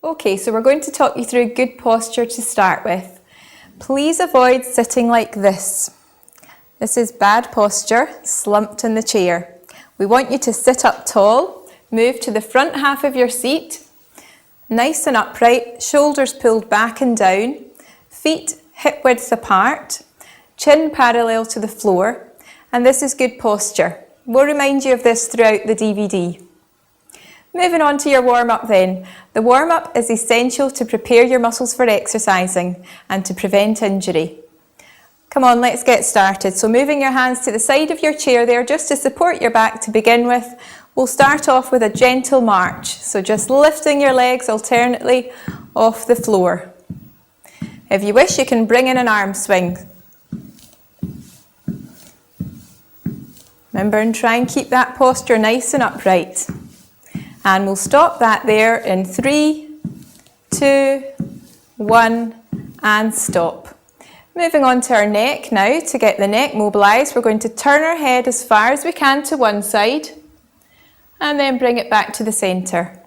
Okay, so we're going to talk you through good posture to start with. Please avoid sitting like this. This is bad posture, slumped in the chair. We want you to sit up tall, move to the front half of your seat, nice and upright, shoulders pulled back and down, feet hip width apart, chin parallel to the floor, and this is good posture. We'll remind you of this throughout the DVD. Moving on to your warm-up then. The warm-up is essential to prepare your muscles for exercising and to prevent injury. Come on, let's get started. So moving your hands to the side of your chair there just to support your back to begin with. We'll start off with a gentle march. So just lifting your legs alternately off the floor. If you wish, you can bring in an arm swing. Remember, and try and keep that posture nice and upright. And we'll stop that there in 3, 2, 1, and stop. Moving on to our neck now. To get the neck mobilised, we're going to turn our head as far as we can to one side and then bring it back to the centre.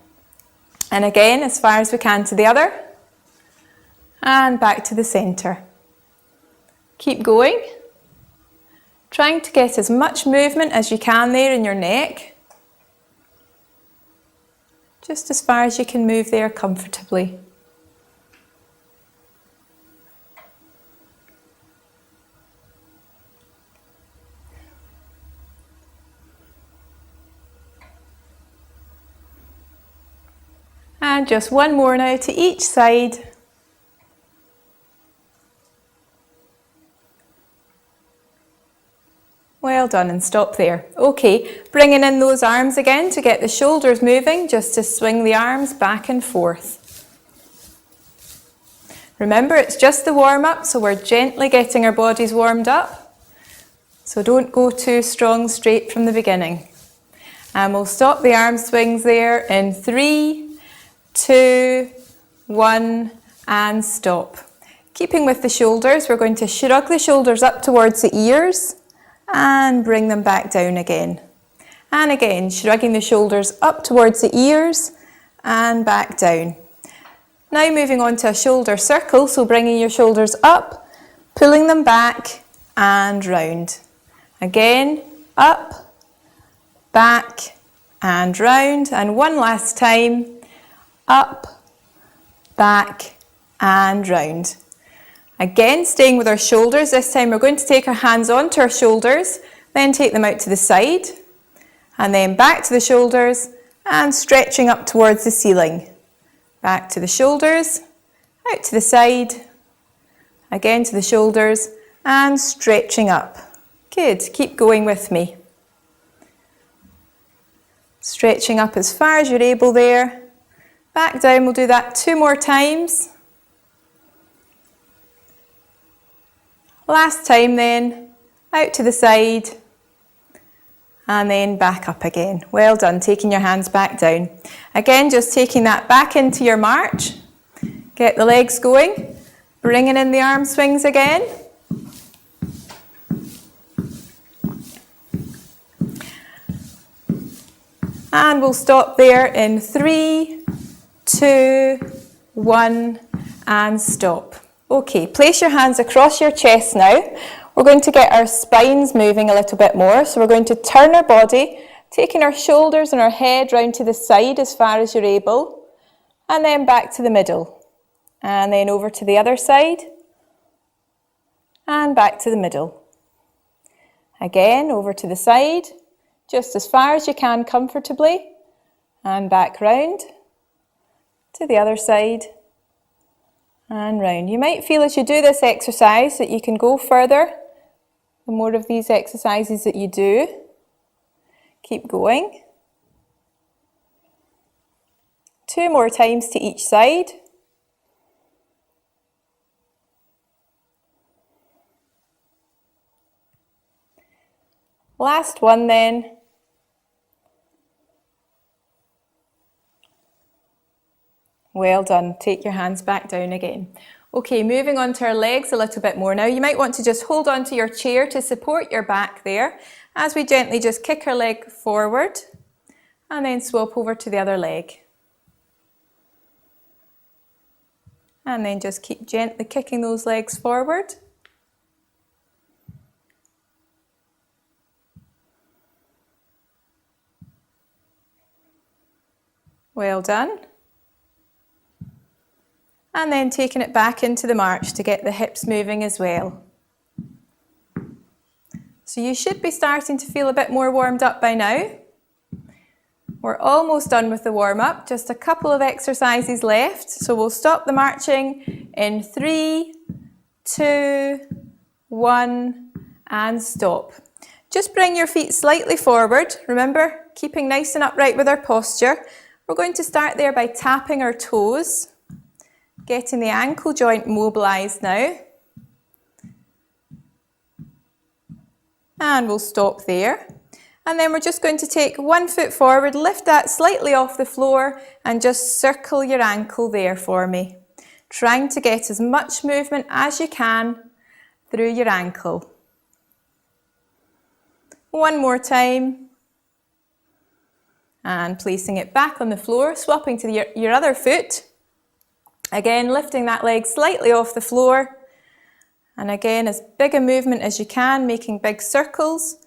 And again, as far as we can to the other and back to the centre. Keep going. Trying to get as much movement as you can there in your neck. Just as far as you can move there comfortably. And just one more now to each side. Well done, and stop there. Okay, bringing in those arms again to get the shoulders moving, just to swing the arms back and forth. Remember, it's just the warm-up, so we're gently getting our bodies warmed up. So don't go too strong straight from the beginning. And we'll stop the arm swings there in 3, 2, 1, and stop. Keeping with the shoulders, we're going to shrug the shoulders up towards the ears and bring them back down again. And again, shrugging the shoulders up towards the ears and back down. Now moving on to a shoulder circle, so bringing your shoulders up, pulling them back and round. Again, up, back and round. And one last time. Up, back and round. Again, staying with our shoulders. This time we're going to take our hands onto our shoulders, then take them out to the side, and then back to the shoulders and stretching up towards the ceiling. Back to the shoulders, out to the side, again to the shoulders and stretching up. Good, keep going with me. Stretching up as far as you're able there. Back down, we'll do that 2 more times. Last time then, out to the side, and then back up again. Well done, taking your hands back down. Again, just taking that back into your march. Get the legs going, bringing in the arm swings again. And we'll stop there in 3, 2, 1, and stop. Okay, place your hands across your chest now. We're going to get our spines moving a little bit more. So we're going to turn our body, taking our shoulders and our head round to the side as far as you're able, and then back to the middle. And then over to the other side, and back to the middle. Again, over to the side, just as far as you can comfortably, and back round to the other side and round. You might feel as you do this exercise that you can go further. The more of these exercises that you do, keep going. 2 more times to each side. Last one then. Well done. Take your hands back down again. Okay, moving on to our legs a little bit more now. You might want to just hold on to your chair to support your back there as we gently just kick our leg forward and then swap over to the other leg. And then just keep gently kicking those legs forward. Well done. And then taking it back into the march to get the hips moving as well. So you should be starting to feel a bit more warmed up by now. We're almost done with the warm-up, just a couple of exercises left. So we'll stop the marching in 3, 2, 1, and stop. Just bring your feet slightly forward. Remember, keeping nice and upright with our posture. We're going to start there by tapping our toes, getting the ankle joint mobilised now. And we'll stop there. And then we're just going to take one foot forward, lift that slightly off the floor and just circle your ankle there for me. Trying to get as much movement as you can through your ankle. One more time. And placing it back on the floor, swapping to your other foot. Again, lifting that leg slightly off the floor. And again, as big a movement as you can, making big circles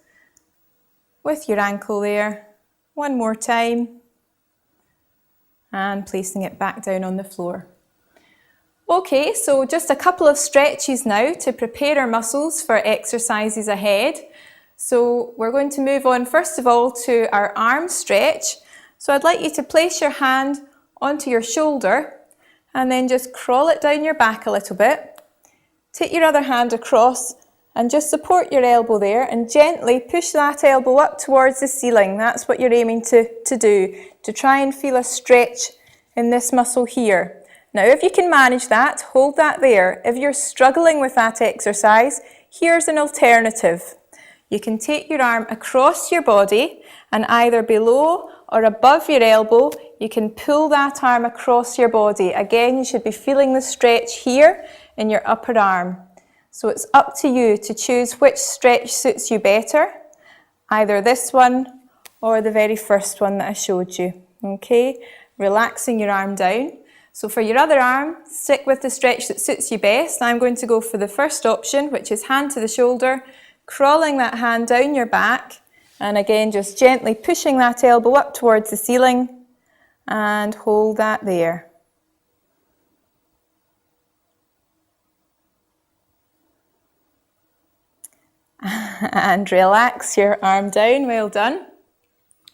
with your ankle there. One more time. And placing it back down on the floor. Okay, so just a couple of stretches now to prepare our muscles for exercises ahead. So we're going to move on first of all to our arm stretch. So I'd like you to place your hand onto your shoulder and then just crawl it down your back a little bit. Take your other hand across and just support your elbow there and gently push that elbow up towards the ceiling. That's what you're aiming to do, to try and feel a stretch in this muscle here. Now, if you can manage that, hold that there. If you're struggling with that exercise, here's an alternative. You can take your arm across your body and either below or above your elbow, you can pull that arm across your body. Again, you should be feeling the stretch here in your upper arm. So it's up to you to choose which stretch suits you better, either this one or the very first one that I showed you. Okay, relaxing your arm down. So for your other arm, stick with the stretch that suits you best. I'm going to go for the first option, which is hand to the shoulder, crawling that hand down your back, and again just gently pushing that elbow up towards the ceiling and hold that there. And relax your arm down, well done.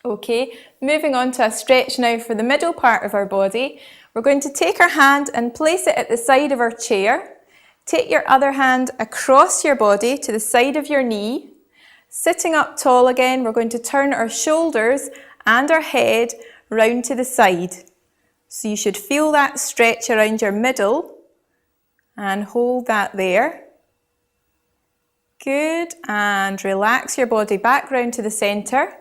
Okay, moving on to a stretch now for the middle part of our body. We're going to take our hand and place it at the side of our chair. Take your other hand across your body to the side of your knee. Sitting up tall again, we're going to turn our shoulders and our head round to the side. So you should feel that stretch around your middle and hold that there. Good, and relax your body back round to the centre.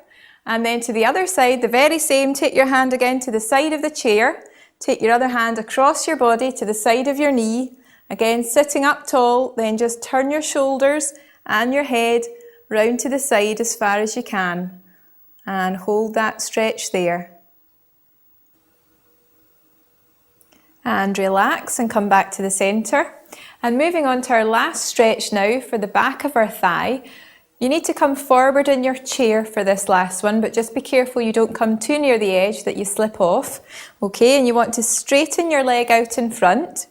And then to the other side, the very same, take your hand again to the side of the chair. Take your other hand across your body to the side of your knee. Again, sitting up tall, then just turn your shoulders and your head round to the side as far as you can. And hold that stretch there. And relax and come back to the centre. And moving on to our last stretch now for the back of our thigh. You need to come forward in your chair for this last one, but just be careful you don't come too near the edge that you slip off. Okay, and you want to straighten your leg out in front.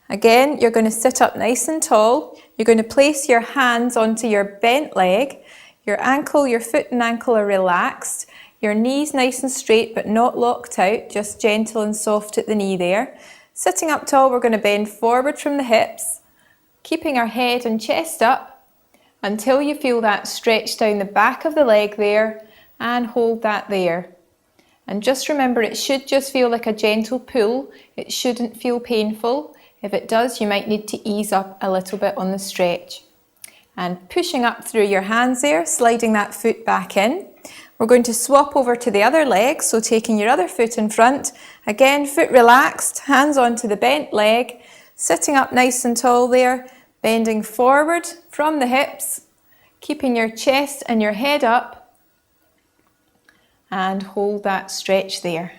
Again, you're going to sit up nice and tall. You're going to place your hands onto your bent leg. Your ankle, your foot and ankle are relaxed. Your knees nice and straight but not locked out, just gentle and soft at the knee there. Sitting up tall, we're going to bend forward from the hips, keeping our head and chest up until you feel that stretch down the back of the leg there, and hold that there. And just remember, it should just feel like a gentle pull. It shouldn't feel painful. If it does, you might need to ease up a little bit on the stretch. And pushing up through your hands there, sliding that foot back in. We're going to swap over to the other leg, so taking your other foot in front. Again, foot relaxed, hands onto the bent leg, sitting up nice and tall there, bending forward from the hips, keeping your chest and your head up, and hold that stretch there.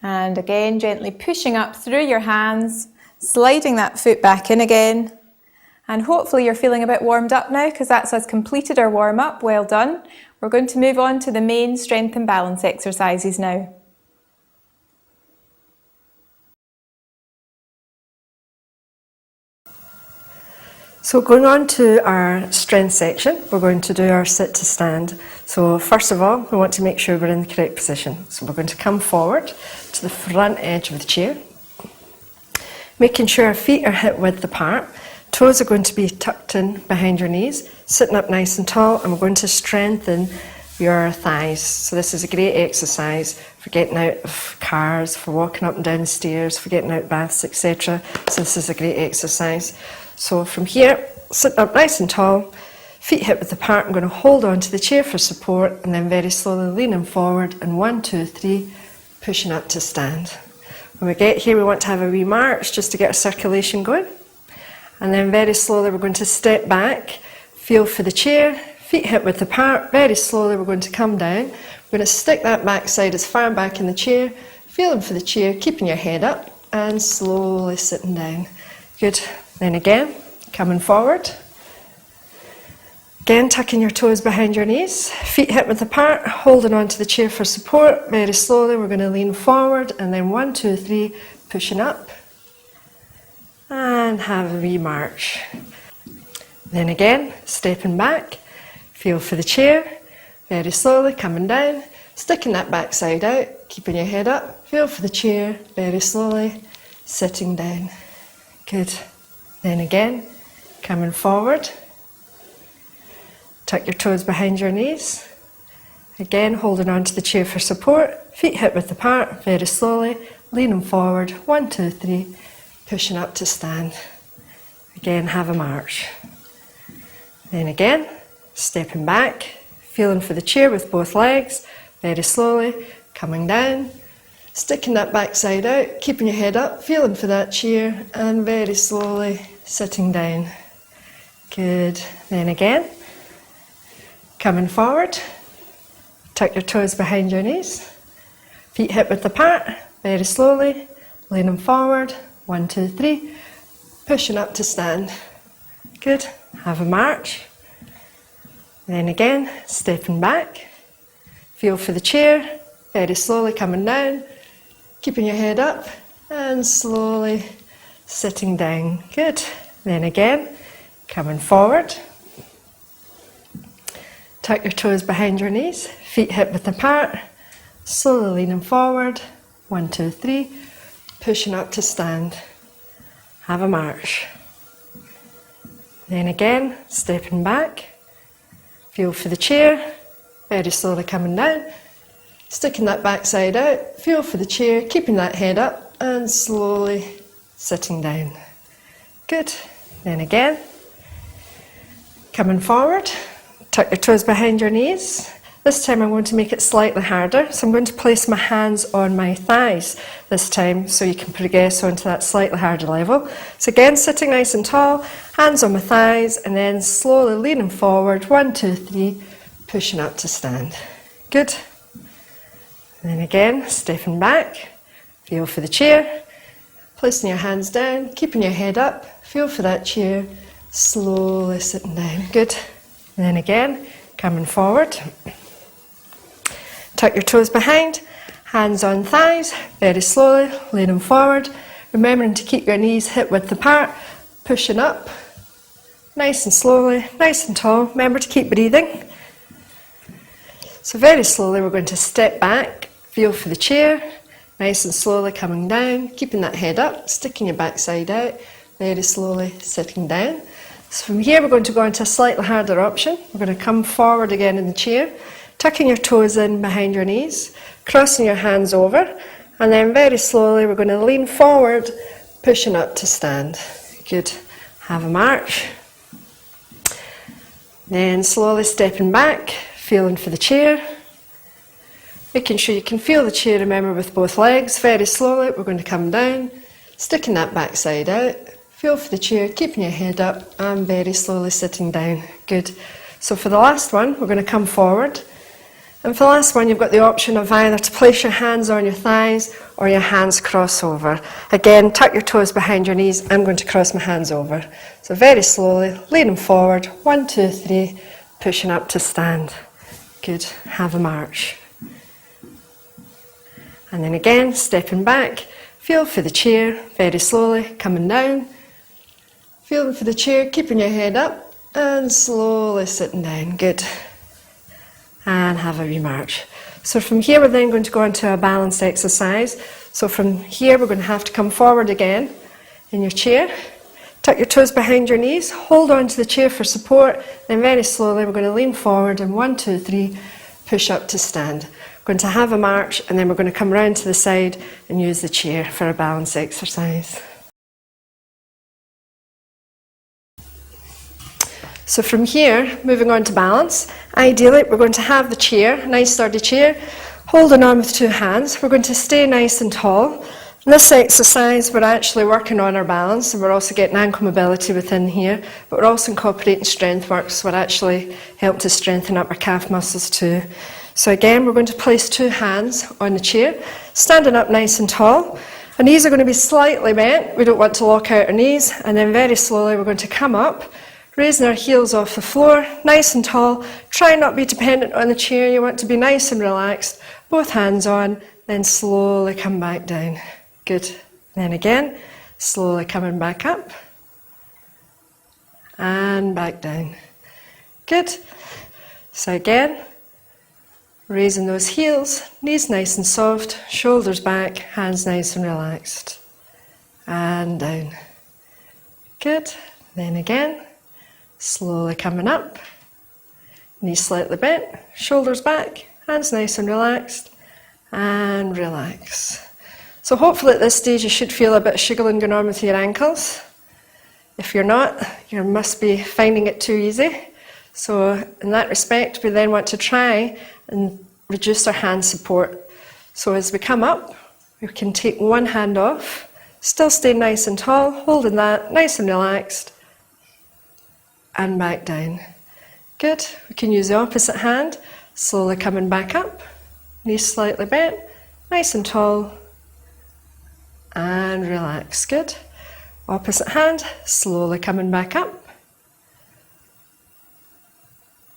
And again, gently pushing up through your hands, sliding that foot back in again. And hopefully you're feeling a bit warmed up now, because that's us completed our warm up. Well done. We're going to move on to the main strength and balance exercises now. So going on to our strength section, we're going to do our sit to stand. So first of all, we want to make sure we're in the correct position. So we're going to come forward to the front edge of the chair, making sure our feet are hip width apart. Toes are going to be tucked in behind your knees, sitting up nice and tall, and we're going to strengthen your thighs. So this is a great exercise for getting out of cars, for walking up and down the stairs, for getting out baths, etc. So this is a great exercise. So from here, sitting up nice and tall, feet hip width apart, I'm going to hold on to the chair for support, and then very slowly leaning forward, and 1, 2, 3, pushing up to stand. When we get here, we want to have a wee march just to get our circulation going. And then very slowly we're going to step back, feel for the chair, feet hip width apart. Very slowly we're going to come down. We're going to stick that backside as far back in the chair, feeling for the chair, keeping your head up, and slowly sitting down. Good. Then again, coming forward. Again, tucking your toes behind your knees, feet hip width apart, holding on to the chair for support. Very slowly we're going to lean forward, and then 1, 2, 3, pushing up. And have a wee march. Then again, stepping back, feel for the chair, very slowly coming down, sticking that backside out, keeping your head up, feel for the chair, very slowly, sitting down. Good. Then again, coming forward, tuck your toes behind your knees, again holding on to the chair for support, feet hip width apart, very slowly, leaning forward, 1, 2, 3, pushing up to stand. Again, have a march. Then again, stepping back, feeling for the chair with both legs, very slowly, coming down, sticking that backside out, keeping your head up, feeling for that chair, and very slowly sitting down. Good. Then again, coming forward, tuck your toes behind your knees, feet hip width apart, very slowly, leaning forward, 1, 2, 3, pushing up to stand. Good. Have a march. Then again, stepping back, feel for the chair, very slowly coming down, keeping your head up, and slowly sitting down. Good. Then again, coming forward, tuck your toes behind your knees, feet hip width apart, slowly leaning forward, 1, 2, 3, pushing up to stand. Have a march. Then again, stepping back, feel for the chair, very slowly coming down, sticking that backside out, feel for the chair, keeping that head up, and slowly sitting down. Good. Then again, coming forward, tuck your toes behind your knees. This time I'm going to make it slightly harder, so I'm going to place my hands on my thighs this time so you can progress onto that slightly harder level. So again, sitting nice and tall, hands on my thighs, and then slowly leaning forward, 1, 2, 3, pushing up to stand. Good. And then again, stepping back, feel for the chair, placing your hands down, keeping your head up, feel for that chair, slowly sitting down. Good. And then again, coming forward. Tuck your toes behind, hands on thighs, very slowly, leaning forward, remembering to keep your knees hip width apart, pushing up, nice and slowly, nice and tall. Remember to keep breathing. So very slowly we're going to step back, feel for the chair, nice and slowly coming down, keeping that head up, sticking your backside out, very slowly sitting down. So from here we're going to go into a slightly harder option. We're going to come forward again in the chair, tucking your toes in behind your knees, crossing your hands over, and then very slowly we're going to lean forward, pushing up to stand. Good. Have a march. Then slowly stepping back, feeling for the chair, making sure you can feel the chair, remember, with both legs. Very slowly we're going to come down, sticking that backside out, feel for the chair, keeping your head up, and very slowly sitting down. Good. So for the last one, we're going to come forward. And for the last one, you've got the option of either to place your hands on your thighs or your hands cross over. Again, tuck your toes behind your knees. I'm going to cross my hands over. So very slowly, leaning forward. 1, 2, 3, pushing up to stand. Good. Have a march. And then again, stepping back. Feel for the chair, very slowly, coming down. Feeling for the chair, keeping your head up, and slowly sitting down. Good. And have a wee march. So from here, we're then going to go into a balance exercise. So from here, we're going to have to come forward again in your chair. Tuck your toes behind your knees, hold on to the chair for support, then very slowly, we're going to lean forward, and 1, 2, 3, push up to stand. We're going to have a march, and then we're going to come round to the side and use the chair for a balance exercise. So from here, moving on to balance, ideally we're going to have the chair, a nice sturdy chair, holding on with 2 hands. We're going to stay nice and tall. In this exercise, we're actually working on our balance, and we're also getting ankle mobility within here, but we're also incorporating strength work, so we're actually helping to strengthen up our calf muscles too. So again, we're going to place 2 hands on the chair, standing up nice and tall. Our knees are going to be slightly bent. We don't want to lock out our knees, and then very slowly we're going to come up, raising our heels off the floor, nice and tall. Try not to be dependent on the chair. You want to be nice and relaxed. Both hands on, then slowly come back down. Good. Then again, slowly coming back up and back down. Good. So again, raising those heels, knees nice and soft, shoulders back, hands nice and relaxed. And down. Good. Then again, slowly coming up, knees slightly bent, shoulders back, hands nice and relaxed, and relax. So hopefully at this stage you should feel a bit of shiggling going on with your ankles. If you're not, you must be finding it too easy. So in that respect, we then want to try and reduce our hand support. So as we come up, we can take one hand off, still stay nice and tall, holding that, nice and relaxed, and back down. Good. We can use the opposite hand, slowly coming back up, knees slightly bent, nice and tall, and relax. Good. Opposite hand, slowly coming back up,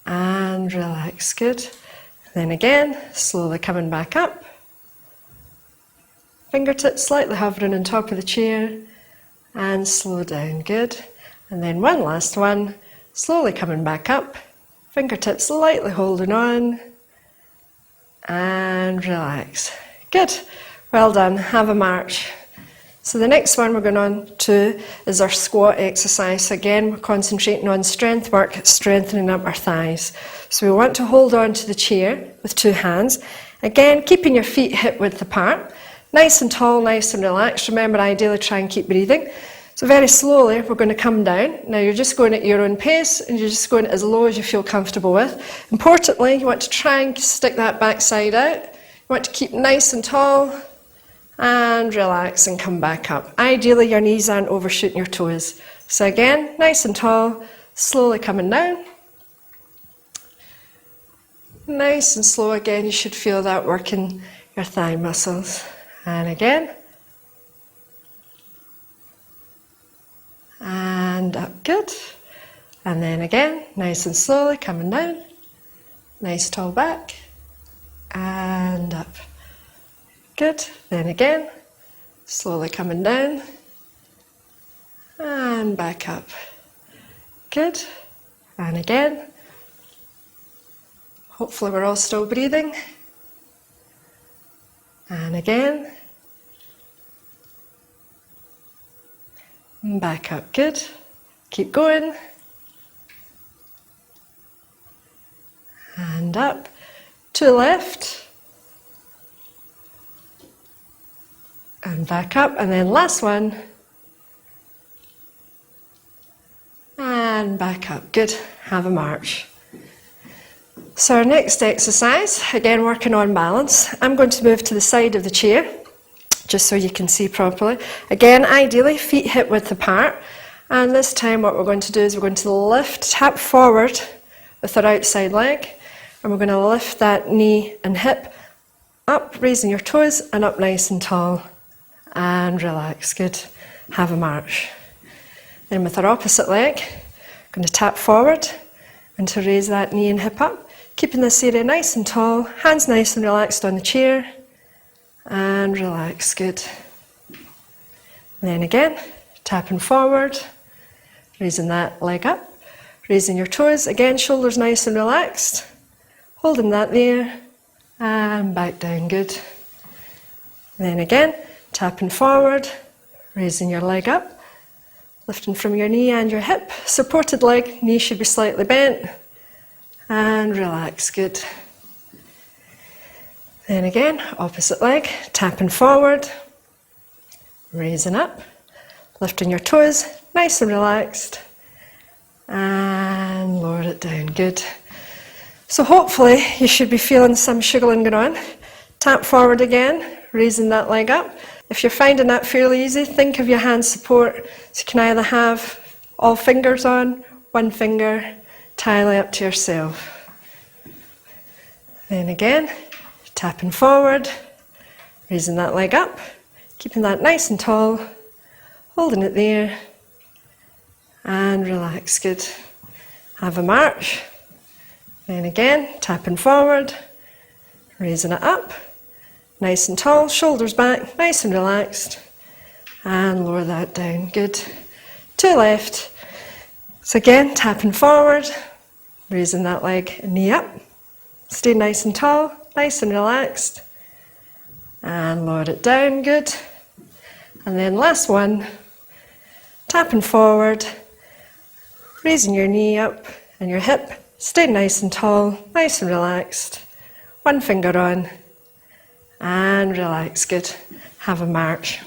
and relax. Good. Then again, slowly coming back up, fingertips slightly hovering on top of the chair, and slow down. Good. And then one last one, slowly coming back up, fingertips lightly holding on, and relax. Good. Well done. Have a march. So the next one we're going on to is our squat exercise. Again, we're concentrating on strength work, strengthening up our thighs. So we want to hold on to the chair with 2 hands. Again, keeping your feet hip width apart. Nice and tall, nice and relaxed. Remember, ideally try and keep breathing. So very slowly, we're going to come down. Now you're just going at your own pace, and you're just going as low as you feel comfortable with. Importantly, you want to try and stick that back side out. You want to keep nice and tall, and relax and come back up. Ideally, your knees aren't overshooting your toes. So again, nice and tall, slowly coming down. Nice and slow again, you should feel that working your thigh muscles. And again. And up, good. And then again, nice and slowly coming down. Nice tall back. And up. Good. Then again, slowly coming down and back up. Good. And again. Hopefully we're all still breathing. And again. And back up. Good. Keep going. And up. To the left. And back up, and then last one. And back up. Good. Have a march. So our next exercise, again working on balance. I'm going to move to the side of the chair, just so you can see properly. Again, ideally, feet hip width apart. And this time what we're going to do is we're going to lift, tap forward with our outside leg. And we're going to lift that knee and hip up, raising your toes, and up nice and tall. And relax, good. Have a march. Then with our opposite leg, going to tap forward and to raise that knee and hip up, keeping this area nice and tall, hands nice and relaxed on the chair, and relax, good. Then again, tapping forward, raising that leg up, raising your toes, again, shoulders nice and relaxed, holding that there, and back down, good. Then again, tapping forward, raising your leg up, lifting from your knee and your hip, supported leg, knee should be slightly bent, and relax, good. Then again, opposite leg, tapping forward, raising up, lifting your toes, nice and relaxed, and lower it down, good. So hopefully you should be feeling some shuggling going on. Tap forward again, raising that leg up. If you're finding that fairly easy, think of your hand support. So you can either have all fingers on, one finger, entirely up to yourself. Then again, tapping forward, raising that leg up, keeping that nice and tall, holding it there, and relax, good. Have a march. Then again, tapping forward, raising it up, nice and tall, shoulders back, nice and relaxed, and lower that down, good. To left. So again, tapping forward, raising that leg and knee up, stay nice and tall, nice and relaxed, and lower it down, good. And then last one, tapping forward, raising your knee up and your hip, stay nice and tall, nice and relaxed, one finger on, and relax, good. Have a march.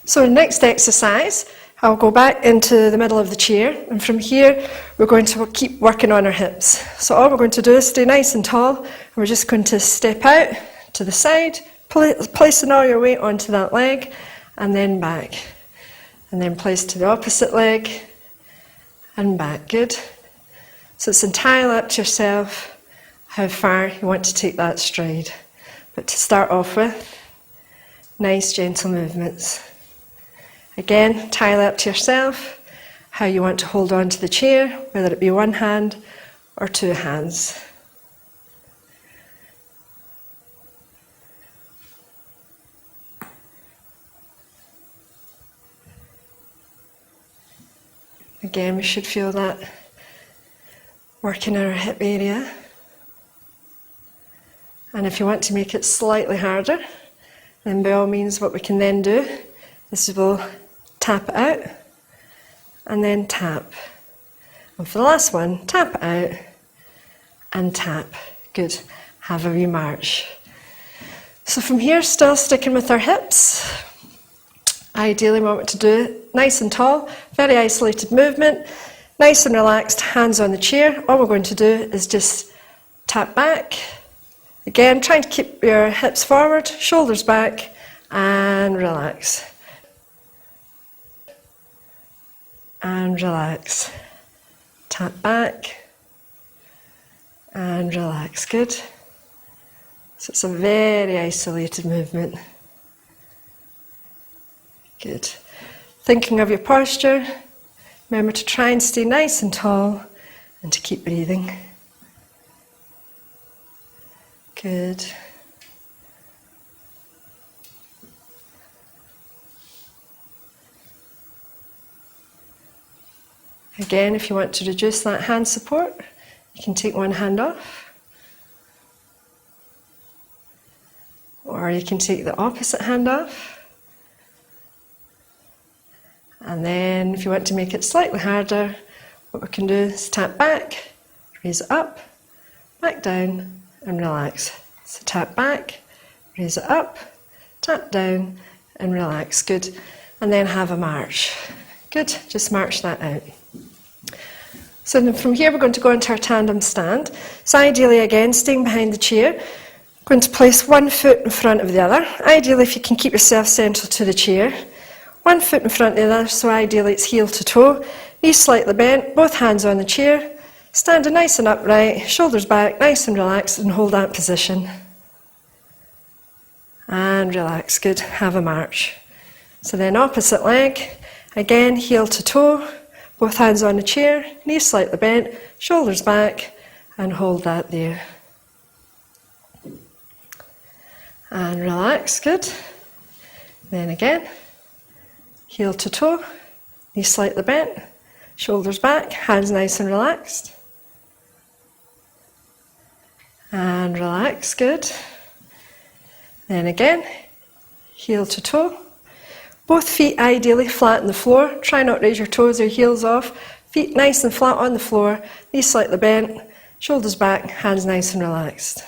So next exercise, I'll go back into the middle of the chair, and from here we're going to keep working on our hips. So all we're going to do is stay nice and tall, and we're just going to step out to the side, placing all your weight onto that leg, and then back. And then place to the opposite leg, and back, good. So it's entirely up to yourself how far you want to take that stride. But to start off with, nice gentle movements. Again, entirely up to yourself how you want to hold on to the chair, whether it be one hand or two hands. Again, we should feel that working in our hip area. And if you want to make it slightly harder, then by all means what we can then do is we'll tap it out and then tap. And for the last one, tap it out and tap. Good. Have a wee march. So from here, still sticking with our hips. Ideally we want to do nice and tall, very isolated movement, nice and relaxed, hands on the chair. All we're going to do is just tap back. Again, trying to keep your hips forward, shoulders back, and relax. And relax. Tap back, and relax, good. So it's a very isolated movement. Good. Thinking of your posture, remember to try and stay nice and tall and to keep breathing. Good. Again, if you want to reduce that hand support, you can take one hand off. Or you can take the opposite hand off. And then if you want to make it slightly harder, what we can do is tap back, raise it up, back down, and relax. So tap back, raise it up, tap down, and relax. Good. And then have a march. Good. Just march that out. So then from here we're going to go into our tandem stand. So ideally again, staying behind the chair, going to place one foot in front of the other. Ideally if you can keep yourself central to the chair. One foot in front of the other, so ideally it's heel to toe. Knees slightly bent, both hands on the chair. Standing nice and upright, shoulders back, nice and relaxed, and hold that position. and relax. Good. Have a march. So then opposite leg, again, heel to toe, both hands on the chair, knees slightly bent, shoulders back, and hold that there. And relax. Good. Then again, heel to toe, knees slightly bent, shoulders back, hands nice and relaxed. And relax. Good. Then again, heel to toe. Both feet ideally flat on the floor. Try not to raise your toes or heels off. Feet nice and flat on the floor, knees slightly bent, shoulders back, hands nice and relaxed.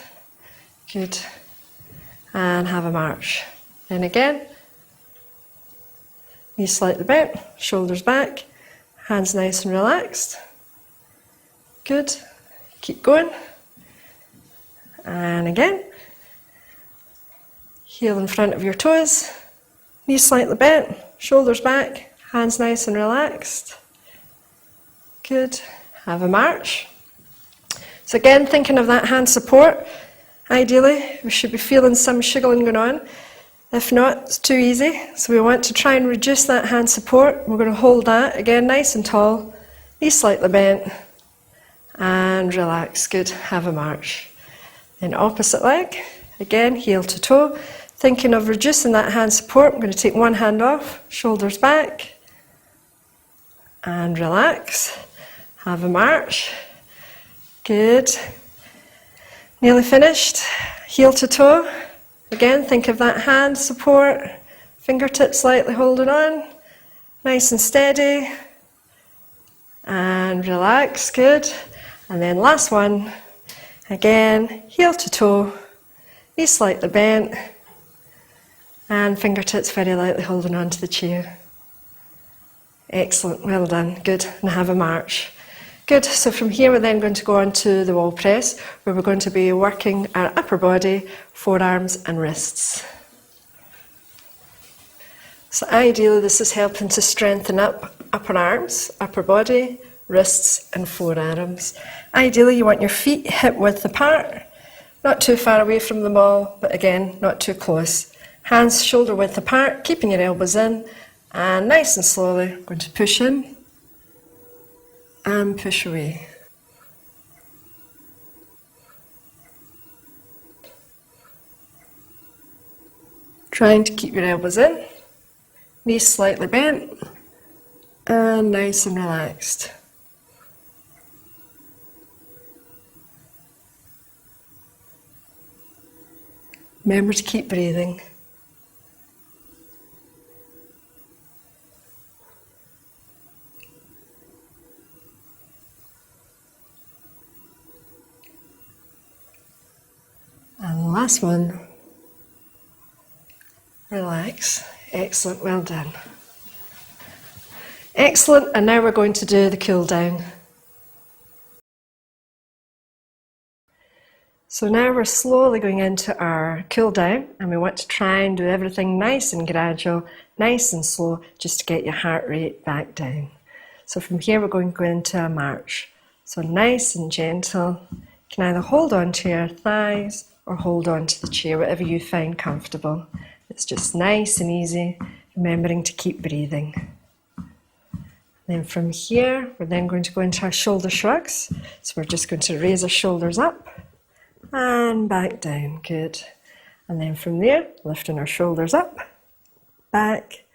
Good. And have a march. Then again, knees slightly bent, shoulders back, hands nice and relaxed. Good. Keep going. And again, heel in front of your toes, knees slightly bent, shoulders back, hands nice and relaxed. Good. Have a march. So again, thinking of that hand support, ideally we should be feeling some shiggling going on. If not, it's too easy. So we want to try and reduce that hand support. We're going to hold that, again, nice and tall, knees slightly bent, and relax. Good. Have a march. Then opposite leg, again, heel to toe. Thinking of reducing that hand support, I'm going to take one hand off, shoulders back, and relax. Have a march. Good. Nearly finished. Heel to toe. Again, think of that hand support, fingertips slightly holding on, nice and steady, and relax. Good. And then last one, again, heel to toe, knees slightly bent, and fingertips very lightly holding on to the chair. Excellent, well done, good, and have a march. Good, so from here we're then going to go on to the wall press, where we're going to be working our upper body, forearms and wrists. So ideally this is helping to strengthen up upper arms, upper body, wrists and forearms. Ideally you want your feet hip width apart, not too far away from the ball, but again, not too close. Hands shoulder width apart, keeping your elbows in, and nice and slowly, we're going to push in and push away. Trying to keep your elbows in, knees slightly bent, and nice and relaxed. Remember to keep breathing. And the last one, relax. Excellent, well done. Excellent, and now we're going to do the cool down. So now we're slowly going into our cool down, and we want to try and do everything nice and gradual, nice and slow, just to get your heart rate back down. So from here we're going to go into a march. So nice and gentle. You can either hold on to your thighs or hold on to the chair, whatever you find comfortable. It's just nice and easy, remembering to keep breathing. Then from here, we're then going to go into our shoulder shrugs. So we're just going to raise our shoulders up and back down, good. And then from there, lifting our shoulders up, back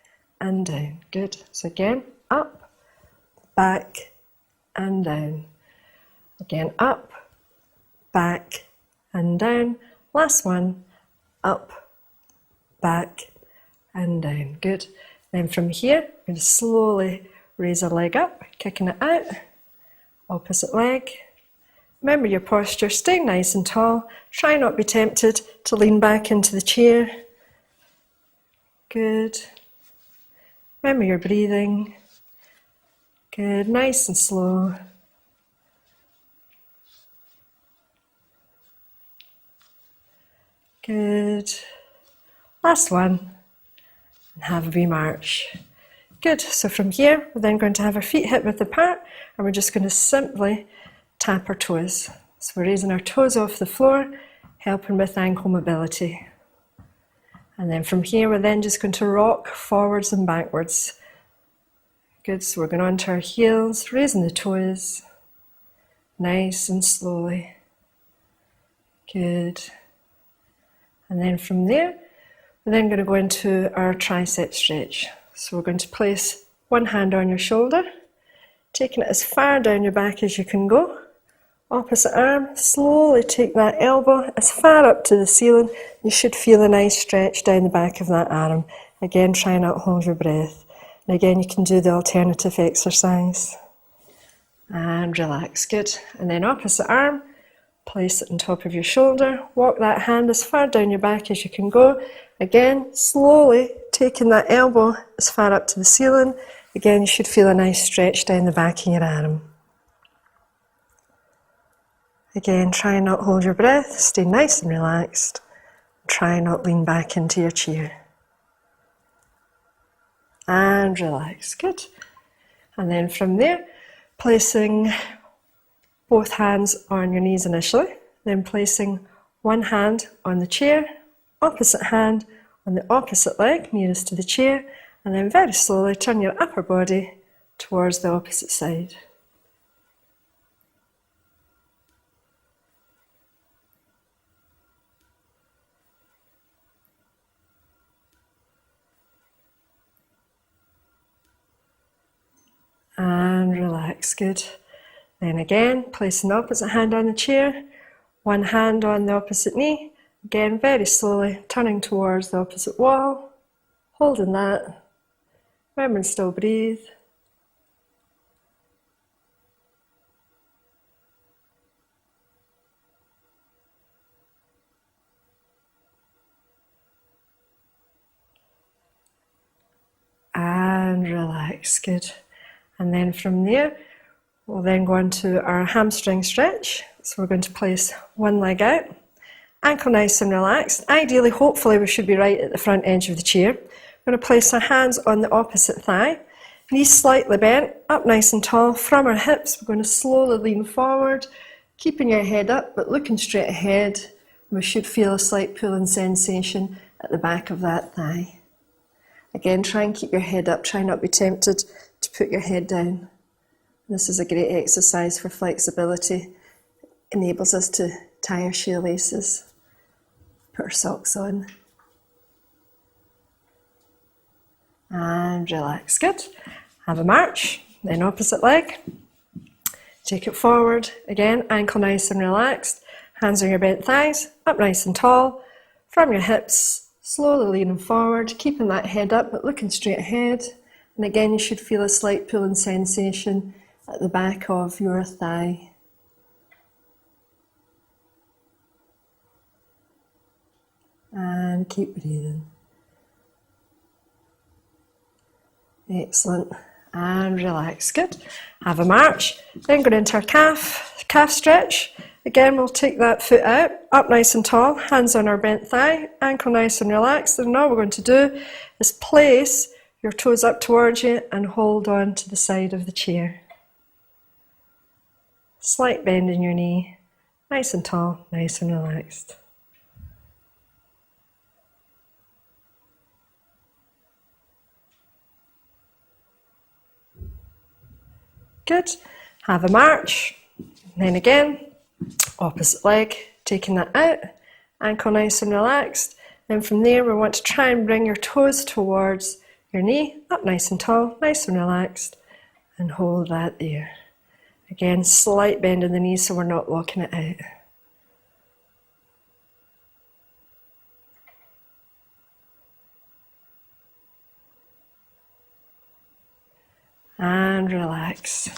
and down, good. So again, up, back and down. Again, up, back and down. Last one, up, back and down, good. Then from here, we're going to slowly raise our leg up, kicking it out, opposite leg. Remember your posture, stay nice and tall. Try not to be tempted to lean back into the chair. Good. Remember your breathing. Good, nice and slow. Good. Last one. And have a wee march. Good, so from here, we're then going to have our feet hip width apart, and we're just going to simply tap our toes. So we're raising our toes off the floor, helping with ankle mobility. And then from here, we're then just going to rock forwards and backwards. Good, so we're going on to our heels, raising the toes, nice and slowly. Good. And then from there, we're then going to go into our tricep stretch. So we're going to place one hand on your shoulder, taking it as far down your back as you can go. Opposite arm, slowly take that elbow as far up to the ceiling. You should feel a nice stretch down the back of that arm. Again, try not to hold your breath. And again, you can do the alternative exercise. And relax, good. And then opposite arm, place it on top of your shoulder. Walk that hand as far down your back as you can go. Again, slowly taking that elbow as far up to the ceiling. Again, you should feel a nice stretch down the back of your arm. Again, try not to hold your breath, stay nice and relaxed. Try not to lean back into your chair. And relax, good. And then from there, placing both hands on your knees initially, then placing one hand on the chair, opposite hand on the opposite leg nearest to the chair, and then very slowly turn your upper body towards the opposite side. And relax, good. Then again, placing the opposite hand on the chair, one hand on the opposite knee, again very slowly turning towards the opposite wall, holding that, remember to still breathe. And relax, good. And then from there, we'll then go on to our hamstring stretch. So we're going to place one leg out, ankle nice and relaxed. Ideally, hopefully, we should be right at the front edge of the chair. We're going to place our hands on the opposite thigh, knees slightly bent, up nice and tall. From our hips, we're going to slowly lean forward, keeping your head up, but looking straight ahead. We should feel a slight pulling sensation at the back of that thigh. Again, try and keep your head up. Try not to be tempted to put your head down. This is a great exercise for flexibility. It enables us to tie our shoelaces, put our socks on. And relax, good. Have a march, then opposite leg. Take it forward, again, ankle nice and relaxed. Hands on your bent thighs, up nice and tall. From your hips, slowly leaning forward, keeping that head up but looking straight ahead. And again, you should feel a slight pulling sensation at the back of your thigh. And keep breathing. Excellent. And relax. Good. Have a march. Then go into our calf stretch. Again, we'll take that foot out, up nice and tall, hands on our bent thigh, ankle nice and relaxed. And now what we're going to do is place your toes up towards you and hold on to the side of the chair. Slight bend in your knee, nice and tall, nice and relaxed. Good. Have a march. Then again, opposite leg, taking that out, ankle nice and relaxed. Then from there, we want to try and bring your toes towards your knee, up nice and tall, nice and relaxed, and hold that there. Again, slight bend in the knees so we're not locking it out. And relax.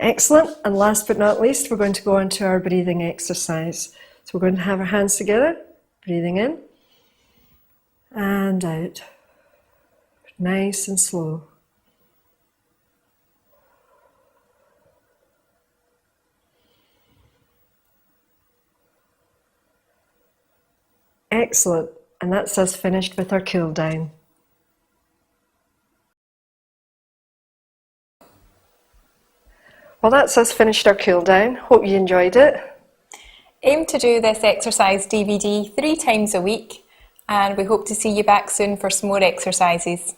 Excellent. And last but not least, we're going to go on to our breathing exercise. So we're going to have our hands together, breathing in and out. Nice and slow. Excellent. And that's us finished with our cool down. Well, that's us finished our cool down. Hope you enjoyed it. Aim to do this exercise DVD 3 times a week and we hope to see you back soon for some more exercises.